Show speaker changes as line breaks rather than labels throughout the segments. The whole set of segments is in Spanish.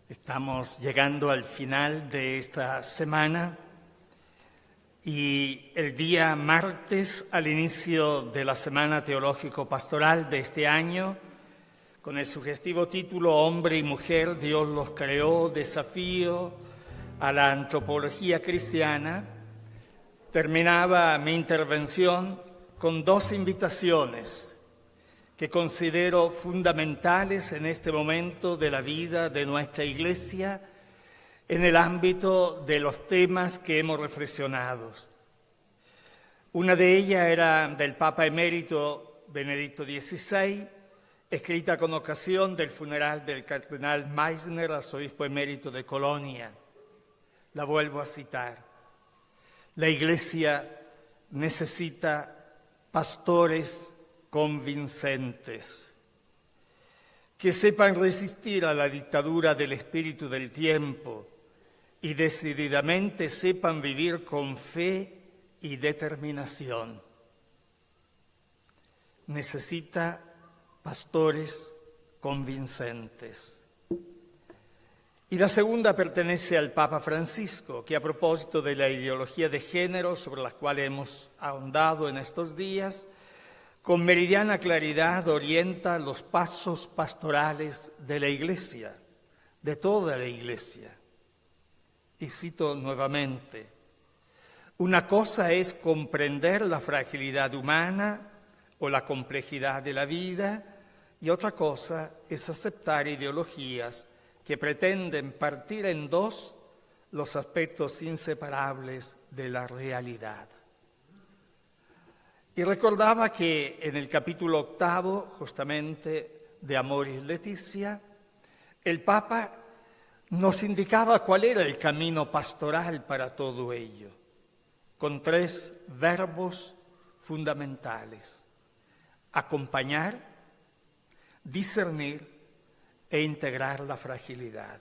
Estamos llegando al final de esta semana y el día martes, al inicio de la Semana Teológico-Pastoral de este año, con el sugestivo título Hombre y Mujer, Dios los creó, desafío a la antropología cristiana, terminaba mi intervención con dos invitaciones que considero fundamentales en este momento de la vida de nuestra Iglesia en el ámbito de los temas que hemos reflexionado. Una de ellas era del Papa emérito Benedicto XVI, escrita con ocasión del funeral del cardenal Meissner, arzobispo emérito de Colonia. La vuelvo a citar. La Iglesia necesita pastores convincentes, que sepan resistir a la dictadura del espíritu del tiempo y decididamente sepan vivir con fe y determinación. Necesita pastores convincentes. Y la segunda pertenece al Papa Francisco, que a propósito de la ideología de género sobre la cual hemos ahondado en estos días, con meridiana claridad orienta los pasos pastorales de la Iglesia, de toda la Iglesia. Y cito nuevamente, una cosa es comprender la fragilidad humana o la complejidad de la vida, y otra cosa es aceptar ideologías que pretenden partir en dos los aspectos inseparables de la realidad. Y recordaba que en el capítulo 8, justamente, de Amoris Laetitia, el Papa nos indicaba cuál era el camino pastoral para todo ello, con tres verbos fundamentales: acompañar, discernir e integrar la fragilidad.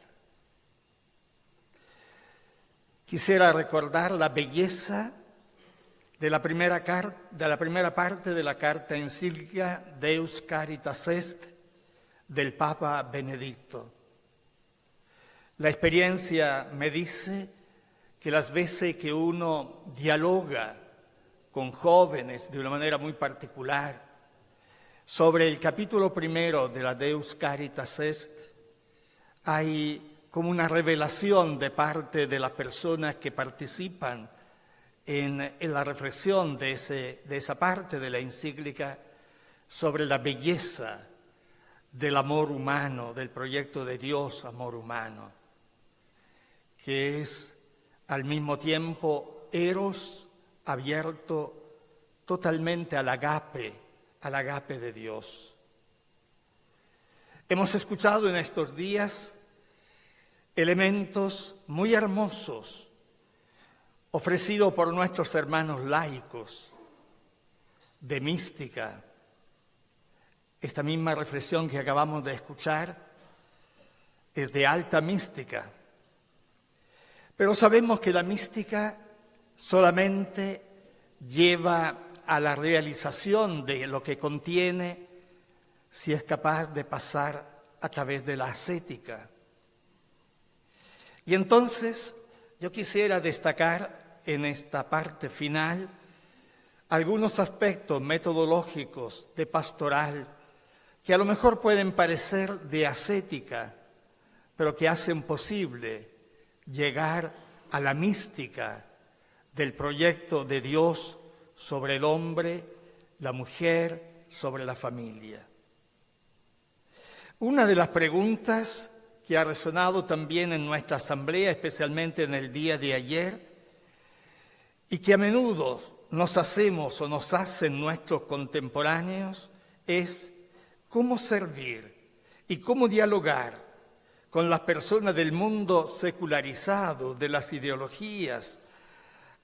Quisiera recordar la belleza de la primera parte de la carta encíclica Deus Caritas Est del Papa Benedicto. La experiencia me dice que las veces que uno dialoga con jóvenes de una manera muy particular sobre el capítulo primero de la Deus Caritas Est, hay como una revelación de parte de las personas que participan en la reflexión de esa parte de la encíclica sobre la belleza del amor humano, del proyecto de Dios, amor humano, que es al mismo tiempo eros abierto totalmente al agape de Dios. Hemos escuchado en estos días elementos muy hermosos ofrecido por nuestros hermanos laicos, de mística. Esta misma reflexión que acabamos de escuchar es de alta mística. Pero sabemos que la mística solamente lleva a la realización de lo que contiene si es capaz de pasar a través de la ascética. Y entonces yo quisiera destacar en esta parte final algunos aspectos metodológicos de pastoral que a lo mejor pueden parecer de ascética, pero que hacen posible llegar a la mística del proyecto de Dios sobre el hombre, la mujer, sobre la familia. Una de las preguntas que ha resonado también en nuestra asamblea, especialmente en el día de ayer, y que a menudo nos hacemos o nos hacen nuestros contemporáneos, es cómo servir y cómo dialogar con las personas del mundo secularizado, de las ideologías,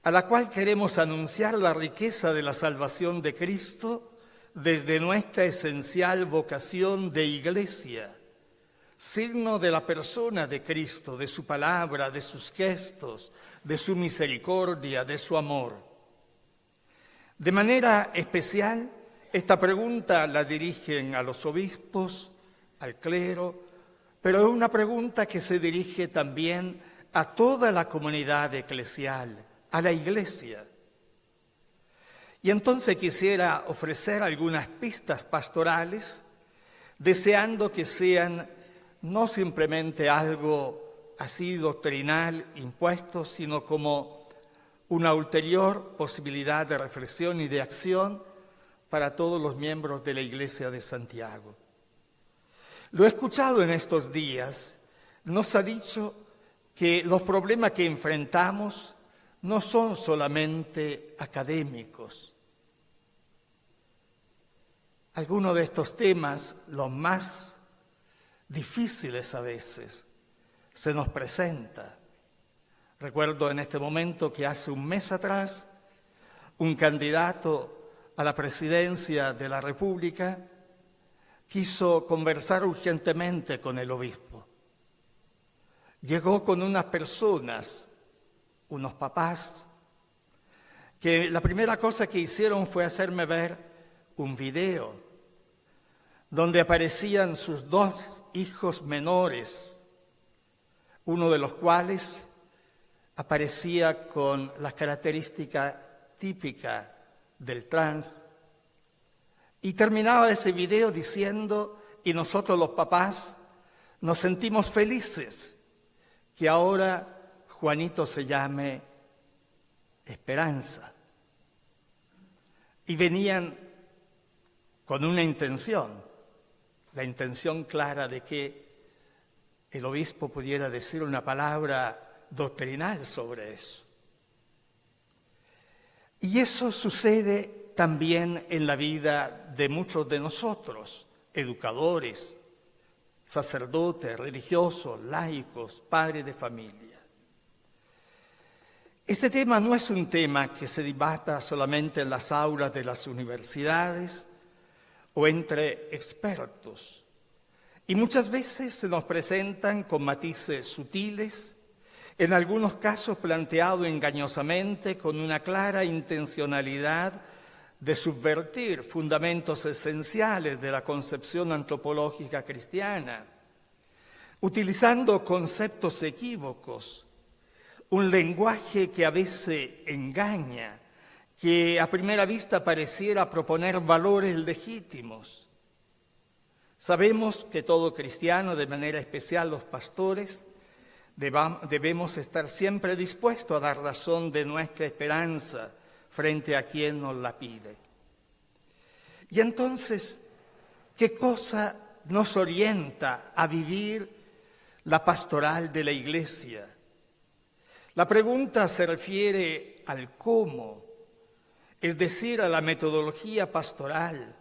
a la cual queremos anunciar la riqueza de la salvación de Cristo desde nuestra esencial vocación de Iglesia, signo de la persona de Cristo, de su palabra, de sus gestos, de su misericordia, de su amor. De manera especial, esta pregunta la dirigen a los obispos, al clero, pero es una pregunta que se dirige también a toda la comunidad eclesial, a la Iglesia. Y entonces quisiera ofrecer algunas pistas pastorales, deseando que sean no simplemente algo así doctrinal, impuesto, sino como una ulterior posibilidad de reflexión y de acción para todos los miembros de la Iglesia de Santiago. Lo he escuchado en estos días, nos ha dicho que los problemas que enfrentamos no son solamente académicos. Algunos de estos temas, los más difíciles a veces, se nos presenta. Recuerdo en este momento que hace un mes atrás, un candidato a la presidencia de la República quiso conversar urgentemente con el obispo. Llegó con unas personas, unos papás, que la primera cosa que hicieron fue hacerme ver un video donde aparecían sus dos hijos menores, uno de los cuales aparecía con las características típicas del trans, y terminaba ese video diciendo, y nosotros los papás nos sentimos felices que ahora Juanito se llame Esperanza. Y venían con una intención, la intención clara de que el obispo pudiera decir una palabra doctrinal sobre eso. Y eso sucede también en la vida de muchos de nosotros, educadores, sacerdotes, religiosos, laicos, padres de familia. Este tema no es un tema que se debata solamente en las aulas de las universidades o entre expertos, y muchas veces se nos presentan con matices sutiles, en algunos casos planteado engañosamente con una clara intencionalidad de subvertir fundamentos esenciales de la concepción antropológica cristiana, utilizando conceptos equívocos, un lenguaje que a veces engaña, que a primera vista pareciera proponer valores legítimos. Sabemos que todo cristiano, de manera especial los pastores, debemos estar siempre dispuestos a dar razón de nuestra esperanza frente a quien nos la pide. Y entonces, ¿qué cosa nos orienta a vivir la pastoral de la Iglesia? La pregunta se refiere al cómo, es decir, a la metodología pastoral,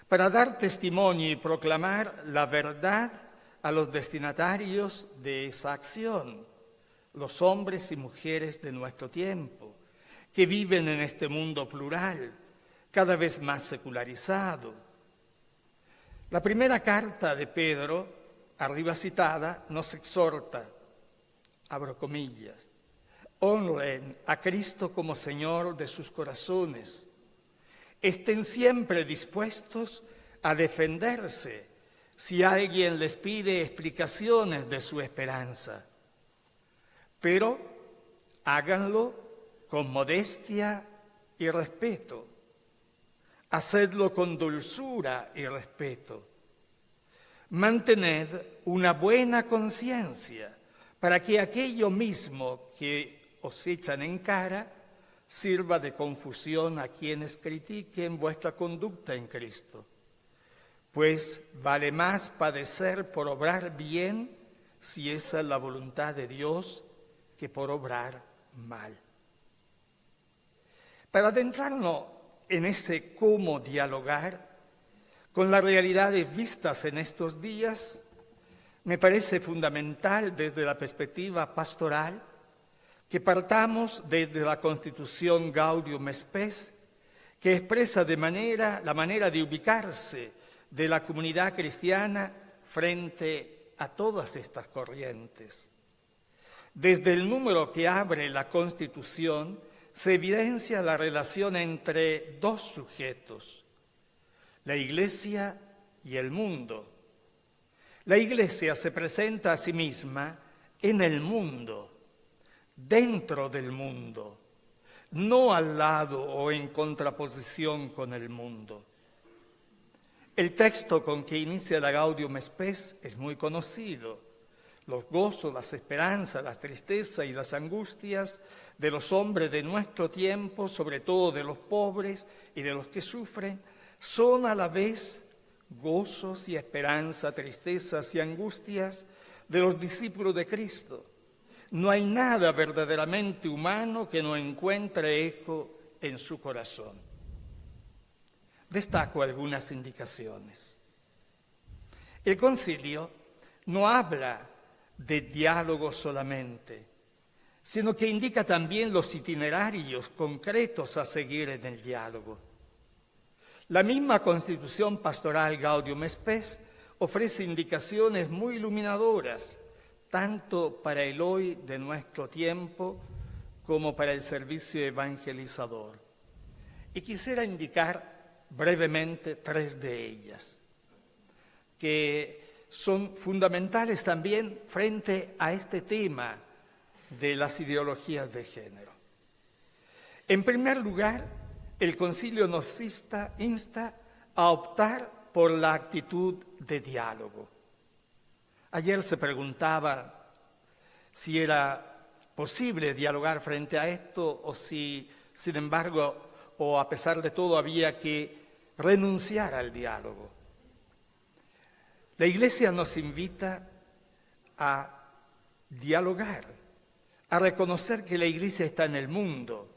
para dar testimonio y proclamar la verdad a los destinatarios de esa acción, los hombres y mujeres de nuestro tiempo, que viven en este mundo plural, cada vez más secularizado. La primera carta de Pedro, arriba citada, nos exhorta, abro comillas, honren a Cristo como Señor de sus corazones, estén siempre dispuestos a defenderse si alguien les pide explicaciones de su esperanza, pero háganlo con modestia y respeto. Hacedlo con dulzura y respeto. Mantened una buena conciencia para que aquello mismo que os echan en cara sirva de confusión a quienes critiquen vuestra conducta en Cristo. Pues vale más padecer por obrar bien, si esa es la voluntad de Dios, que por obrar mal. Para adentrarnos en ese cómo dialogar con las realidades vistas en estos días, me parece fundamental desde la perspectiva pastoral que partamos desde la Constitución Gaudium Spes, que expresa la manera de ubicarse de la comunidad cristiana frente a todas estas corrientes. Desde el número que abre la Constitución se evidencia la relación entre dos sujetos, la Iglesia y el mundo. La Iglesia se presenta a sí misma en el mundo, dentro del mundo, no al lado o en contraposición con el mundo. El texto con que inicia la Gaudium Spes es muy conocido. Los gozos, las esperanzas, las tristezas y las angustias de los hombres de nuestro tiempo, sobre todo de los pobres y de los que sufren, son a la vez gozos y esperanzas, tristezas y angustias de los discípulos de Cristo. No hay nada verdaderamente humano que no encuentre eco en su corazón. Destaco algunas indicaciones. El concilio no habla de diálogo solamente, sino que indica también los itinerarios concretos a seguir en el diálogo. La misma Constitución Pastoral Gaudium Spes ofrece indicaciones muy iluminadoras, tanto para el hoy de nuestro tiempo como para el servicio evangelizador. Y quisiera indicar brevemente 3 de ellas, que son fundamentales también frente a este tema de las ideologías de género. En primer lugar, el concilio nos insta a optar por la actitud de diálogo. Ayer se preguntaba si era posible dialogar frente a esto o si, sin embargo, o a pesar de todo, había que renunciar al diálogo. La Iglesia nos invita a dialogar, a reconocer que la Iglesia está en el mundo,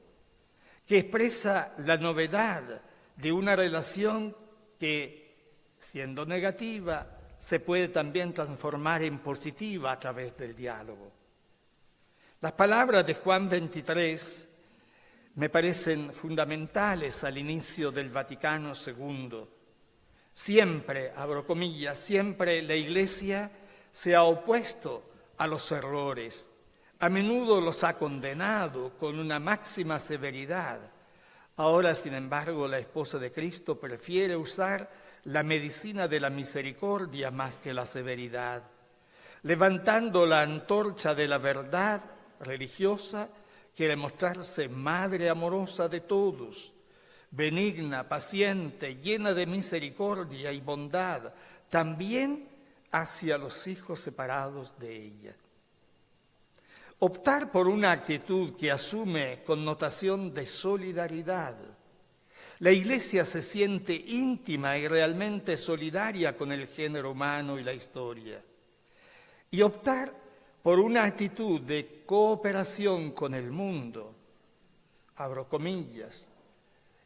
que expresa la novedad de una relación que, siendo negativa, se puede también transformar en positiva a través del diálogo. Las palabras de Juan 23 me parecen fundamentales al inicio del Vaticano II. Siempre, abro comillas, siempre la Iglesia se ha opuesto a los errores. A menudo los ha condenado con una máxima severidad. Ahora, sin embargo, la esposa de Cristo prefiere usar la medicina de la misericordia más que la severidad, levantando la antorcha de la verdad religiosa, quiere mostrarse madre amorosa de todos, benigna, paciente, llena de misericordia y bondad, también hacia los hijos separados de ella. Optar por una actitud que asume connotación de solidaridad. La Iglesia se siente íntima y realmente solidaria con el género humano y la historia. Y optar por una actitud de cooperación con el mundo. Abro comillas.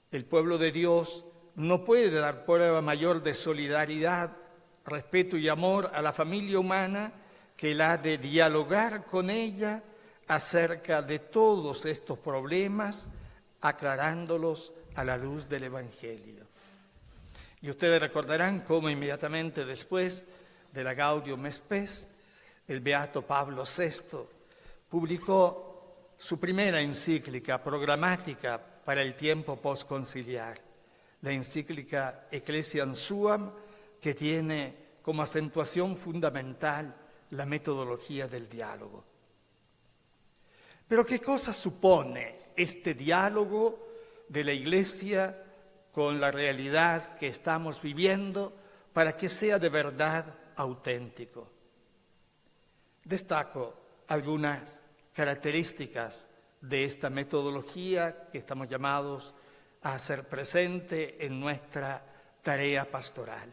El pueblo de Dios no puede dar prueba mayor de solidaridad, respeto y amor a la familia humana que la de dialogar con ella acerca de todos estos problemas, aclarándolos a la luz del Evangelio. Y ustedes recordarán cómo inmediatamente después de la Gaudium Spes, el beato Pablo VI publicó su primera encíclica programática para el tiempo postconciliar, la encíclica Ecclesiam Suam, que tiene como acentuación fundamental la metodología del diálogo. Pero ¿qué cosa supone este diálogo de la Iglesia con la realidad que estamos viviendo para que sea de verdad auténtico? Destaco algunas características de esta metodología que estamos llamados a hacer presente en nuestra tarea pastoral.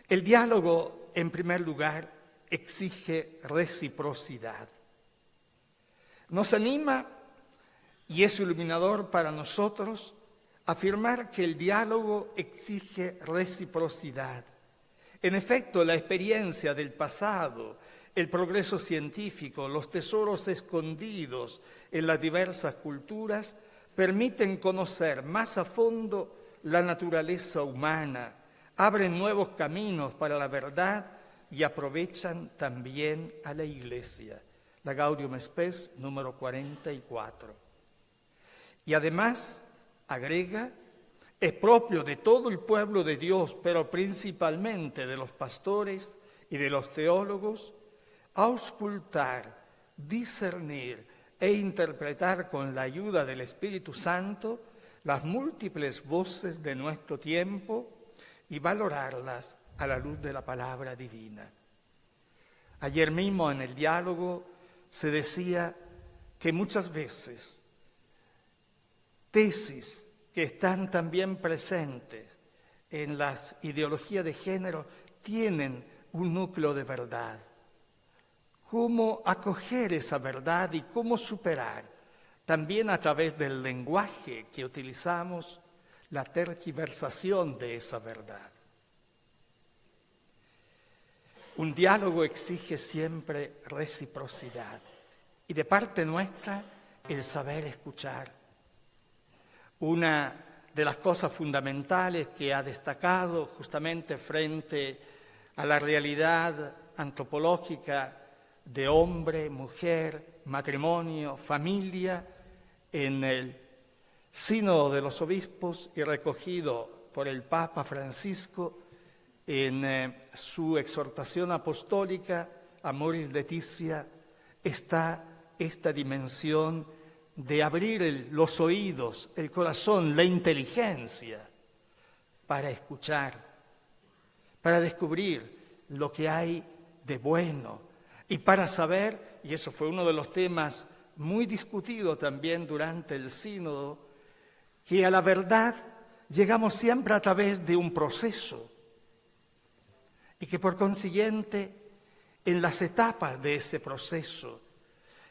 El diálogo, en primer lugar, exige reciprocidad. Nos anima, y es iluminador para nosotros, afirmar que el diálogo exige reciprocidad. En efecto, la experiencia del pasado, el progreso científico, los tesoros escondidos en las diversas culturas permiten conocer más a fondo la naturaleza humana, abren nuevos caminos para la verdad y aprovechan también a la Iglesia. La Gaudium Spes número 44. Y además, agrega, es propio de todo el pueblo de Dios, pero principalmente de los pastores y de los teólogos, auscultar, discernir e interpretar con la ayuda del Espíritu Santo las múltiples voces de nuestro tiempo y valorarlas a la luz de la palabra divina. Ayer mismo en el diálogo se decía que muchas veces tesis que están también presentes en las ideologías de género tienen un núcleo de verdad. Cómo acoger esa verdad y cómo superar, también a través del lenguaje que utilizamos, la tergiversación de esa verdad. Un diálogo exige siempre reciprocidad y de parte nuestra el saber escuchar. Una de las cosas fundamentales que ha destacado justamente frente a la realidad antropológica de hombre, mujer, matrimonio, familia, en el Sínodo de los Obispos y recogido por el Papa Francisco en su exhortación apostólica Amoris Laetitia, está esta dimensión de abrir los oídos, el corazón, la inteligencia para escuchar, para descubrir lo que hay de bueno y para saber, y eso fue uno de los temas muy discutido también durante el sínodo, que a la verdad llegamos siempre a través de un proceso y que por consiguiente en las etapas de ese proceso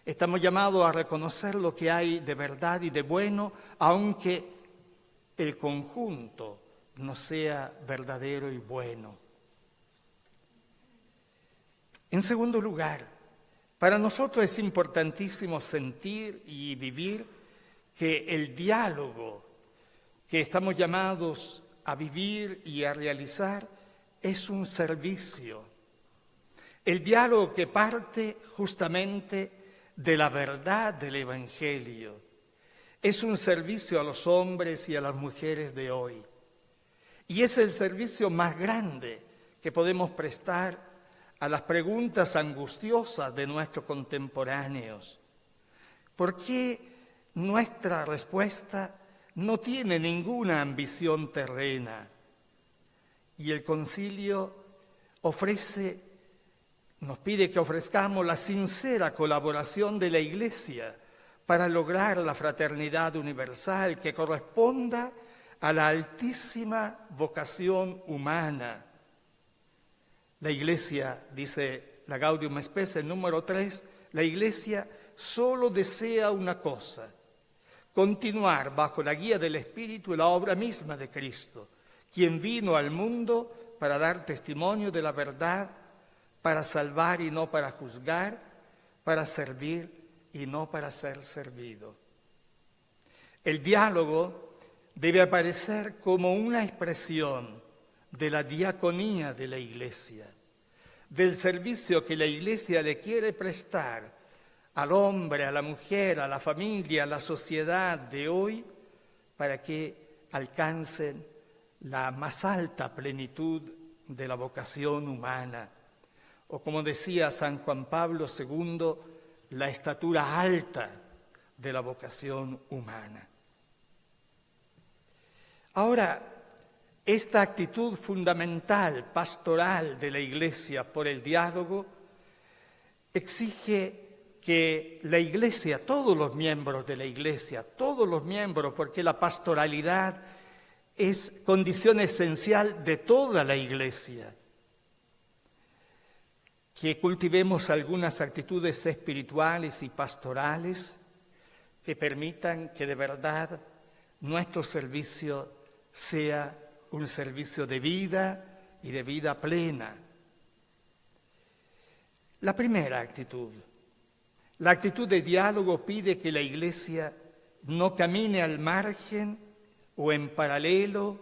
estamos llamados a reconocer lo que hay de verdad y de bueno, aunque el conjunto no sea verdadero y bueno. En segundo lugar, para nosotros es importantísimo sentir y vivir que el diálogo que estamos llamados a vivir y a realizar es un servicio. El diálogo que parte justamente de la verdad del Evangelio es un servicio a los hombres y a las mujeres de hoy. Y es el servicio más grande que podemos prestar a las preguntas angustiosas de nuestros contemporáneos. ¿Por qué nuestra respuesta no tiene ninguna ambición terrena? Y el concilio nos pide que ofrezcamos la sincera colaboración de la Iglesia para lograr la fraternidad universal que corresponda a la altísima vocación humana. La Iglesia, dice la Gaudium Spes, número 3, la Iglesia solo desea una cosa: continuar bajo la guía del Espíritu y la obra misma de Cristo, quien vino al mundo para dar testimonio de la verdad, para salvar y no para juzgar, para servir y no para ser servido. El diálogo debe aparecer como una expresión de la diaconía de la Iglesia, del servicio que la Iglesia le quiere prestar al hombre, a la mujer, a la familia, a la sociedad de hoy, para que alcancen la más alta plenitud de la vocación humana. O como decía San Juan Pablo II, la estatura alta de la vocación humana. Ahora, esta actitud fundamental, pastoral de la Iglesia por el diálogo, exige que la Iglesia, todos los miembros de la Iglesia, todos los miembros, porque la pastoralidad es condición esencial de toda la Iglesia, que cultivemos algunas actitudes espirituales y pastorales que permitan que de verdad nuestro servicio sea un servicio de vida y de vida plena. La primera actitud, la actitud de diálogo, pide que la Iglesia no camine al margen o en paralelo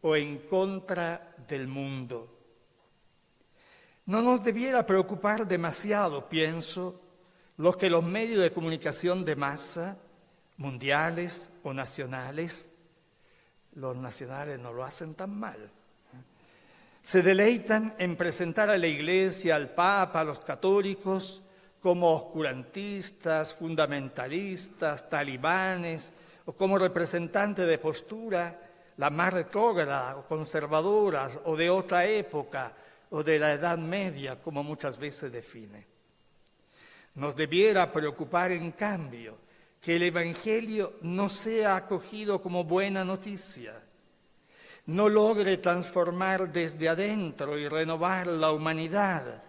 o en contra del mundo. No nos debiera preocupar demasiado, pienso, lo que los medios de comunicación de masa, mundiales o nacionales, los nacionales no lo hacen tan mal, Se deleitan en presentar a la Iglesia, al Papa, a los católicos, como oscurantistas, fundamentalistas, talibanes, o como representantes de postura la más retrógrada o conservadoras o de otra época o de la Edad Media, como muchas veces define. Nos debiera preocupar, en cambio, que el Evangelio no sea acogido como buena noticia, no logre transformar desde adentro y renovar la humanidad,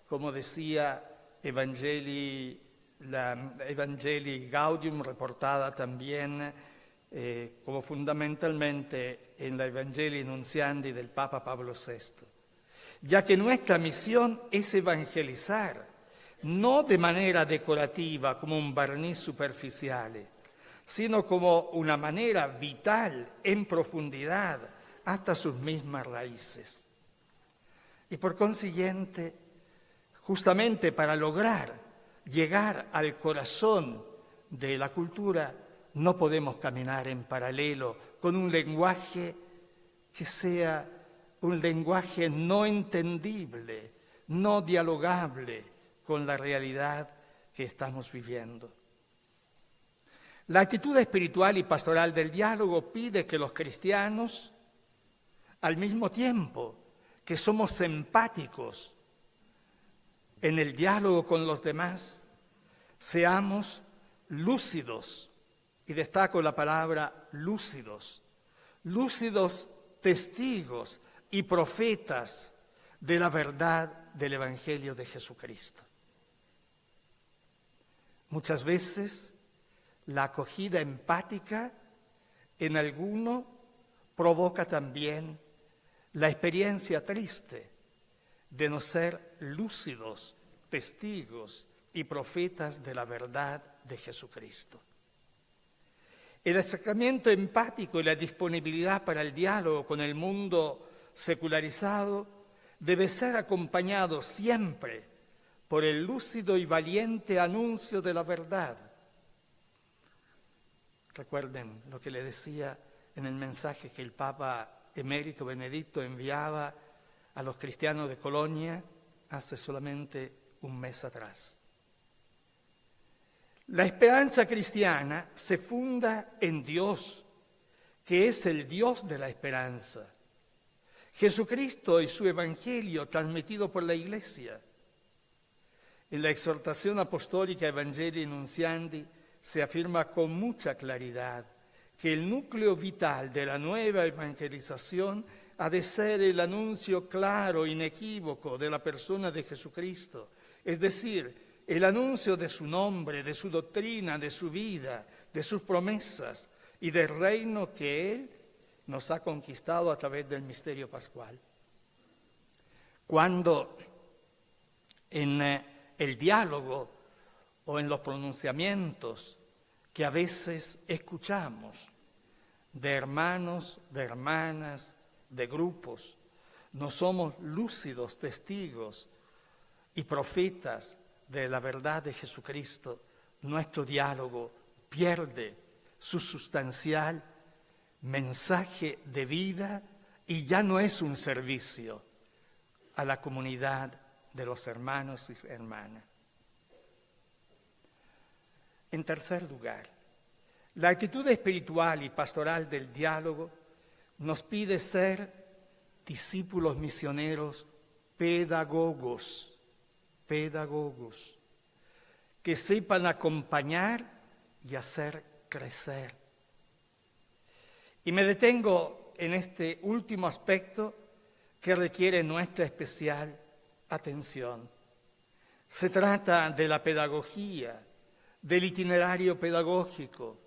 como decía Evangelii Gaudium, reportada también como fundamentalmente en la Evangelii Nuntiandi del Papa Pablo VI, ya que nuestra misión es evangelizar, no de manera decorativa como un barniz superficiale, sino como una manera vital, en profundidad, hasta sus mismas raíces. Y por consiguiente, justamente para lograr llegar al corazón de la cultura, no podemos caminar en paralelo con un lenguaje que sea un lenguaje no entendible, no dialogable con la realidad que estamos viviendo. La actitud espiritual y pastoral del diálogo pide que los cristianos, al mismo tiempo que somos empáticos en el diálogo con los demás, seamos lúcidos, y destaco la palabra lúcidos, lúcidos testigos y profetas de la verdad del Evangelio de Jesucristo. Muchas veces la acogida empática en alguno provoca también la experiencia triste de no ser lúcidos, testigos y profetas de la verdad de Jesucristo. El acercamiento empático y la disponibilidad para el diálogo con el mundo secularizado debe ser acompañado siempre por el lúcido y valiente anuncio de la verdad. Recuerden lo que le decía en el mensaje que el Papa emérito Benedicto enviaba a los cristianos de Colonia hace solamente un mes atrás. La esperanza cristiana se funda en Dios, que es el Dios de la esperanza. Jesucristo y su Evangelio transmitido por la Iglesia. En la exhortación apostólica Evangelii Nuntiandi se afirma con mucha claridad que el núcleo vital de la nueva evangelización ha de ser el anuncio claro, inequívoco de la persona de Jesucristo, es decir, el anuncio de su nombre, de su doctrina, de su vida, de sus promesas y del reino que Él nos ha conquistado a través del misterio pascual. Cuando en el diálogo o en los pronunciamientos que a veces escuchamos de hermanos, de hermanas, de grupos, no somos lúcidos testigos y profetas de la verdad de Jesucristo, nuestro diálogo pierde su sustancial mensaje de vida y ya no es un servicio a la comunidad de los hermanos y hermanas. En tercer lugar, la actitud espiritual y pastoral del diálogo nos pide ser discípulos misioneros pedagogos, que sepan acompañar y hacer crecer. Y me detengo en este último aspecto que requiere nuestra especial atención. Se trata de la pedagogía, del itinerario pedagógico,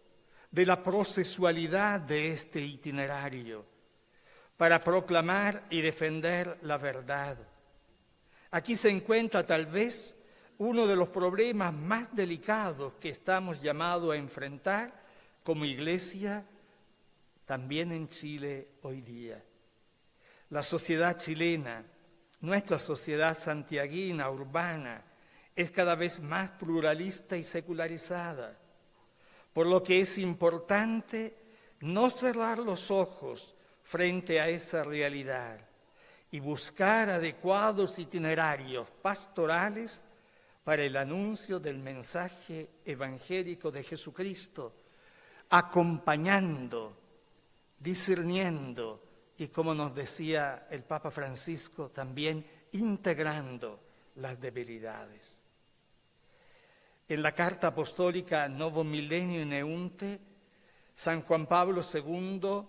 de la procesualidad de este itinerario, para proclamar y defender la verdad. Aquí se encuentra tal vez uno de los problemas más delicados que estamos llamados a enfrentar como Iglesia, también en Chile hoy día. La sociedad chilena, nuestra sociedad santiaguina, urbana, es cada vez más pluralista y secularizada, por lo que es importante no cerrar los ojos frente a esa realidad y buscar adecuados itinerarios pastorales para el anuncio del mensaje evangélico de Jesucristo, acompañando, discerniendo y, como nos decía el Papa Francisco, también integrando las debilidades. En la carta apostólica Novum Millenium Neunte, San Juan Pablo II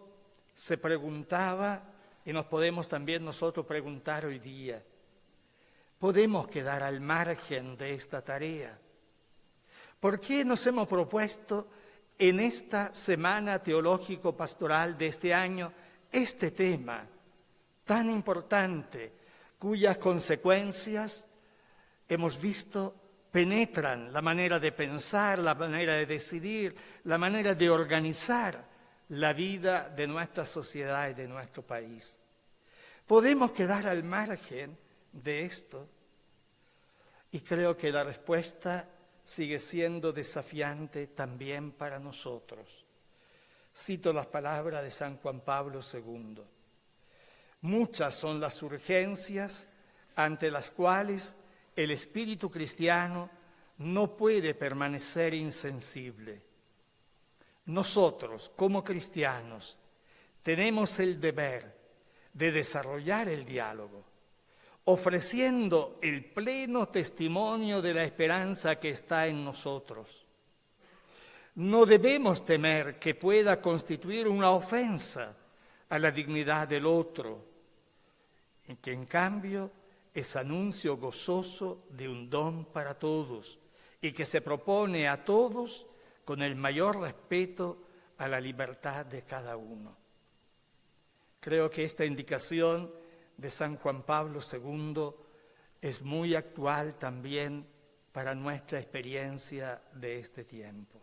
se preguntaba, y nos podemos también nosotros preguntar hoy día, ¿podemos quedar al margen de esta tarea? ¿Por qué nos hemos propuesto en esta semana teológico-pastoral de este año este tema tan importante, cuyas consecuencias hemos visto penetran la manera de pensar, la manera de decidir, la manera de organizar la vida de nuestra sociedad y de nuestro país? ¿Podemos quedar al margen de esto? Y creo que la respuesta sigue siendo desafiante también para nosotros. Cito las palabras de San Juan Pablo II. Muchas son las urgencias ante las cuales el espíritu cristiano no puede permanecer insensible. Nosotros, como cristianos, tenemos el deber de desarrollar el diálogo, ofreciendo el pleno testimonio de la esperanza que está en nosotros. No debemos temer que pueda constituir una ofensa a la dignidad del otro, y que en cambio es anuncio gozoso de un don para todos y que se propone a todos con el mayor respeto a la libertad de cada uno. Creo que esta indicación de San Juan Pablo II es muy actual también para nuestra experiencia de este tiempo.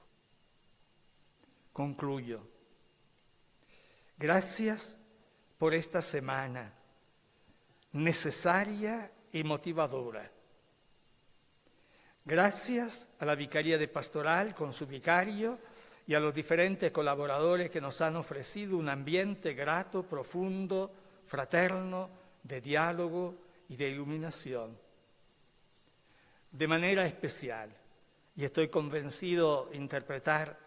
Concluyo. Gracias por esta semana necesaria y motivadora. Gracias a la Vicaría de Pastoral con su vicario y a los diferentes colaboradores que nos han ofrecido un ambiente grato, profundo, fraterno, de diálogo y de iluminación. De manera especial, y estoy convencido de interpretar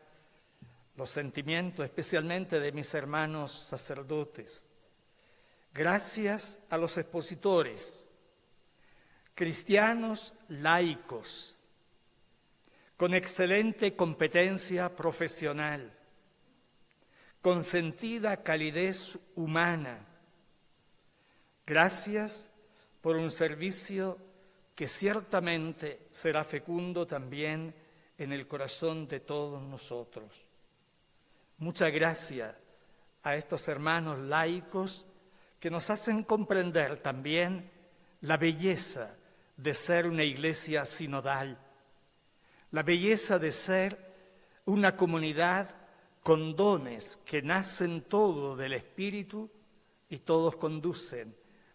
los sentimientos especialmente de mis hermanos sacerdotes, gracias a los expositores, cristianos laicos, con excelente competencia profesional, con sentida calidez humana. Gracias por un servicio que ciertamente será fecundo también en el corazón de todos nosotros. Muchas gracias a estos hermanos laicos que nos hacen comprender también la belleza de ser una iglesia sinodal, la belleza de ser una comunidad con dones que nacen todos del Espíritu y todos conducen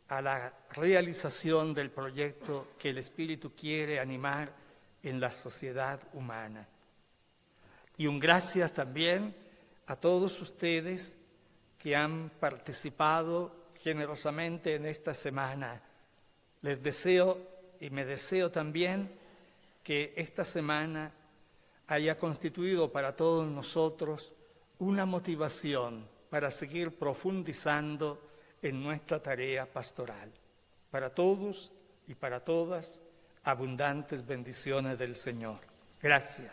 a la realización del proyecto que el Espíritu quiere animar en la sociedad humana. Y un gracias también a todos ustedes que han participado generosamente en esta semana. Les deseo y me deseo también que esta semana haya constituido para todos nosotros una motivación para seguir profundizando en nuestra tarea pastoral. Para todos y para todas, abundantes bendiciones del Señor. Gracias.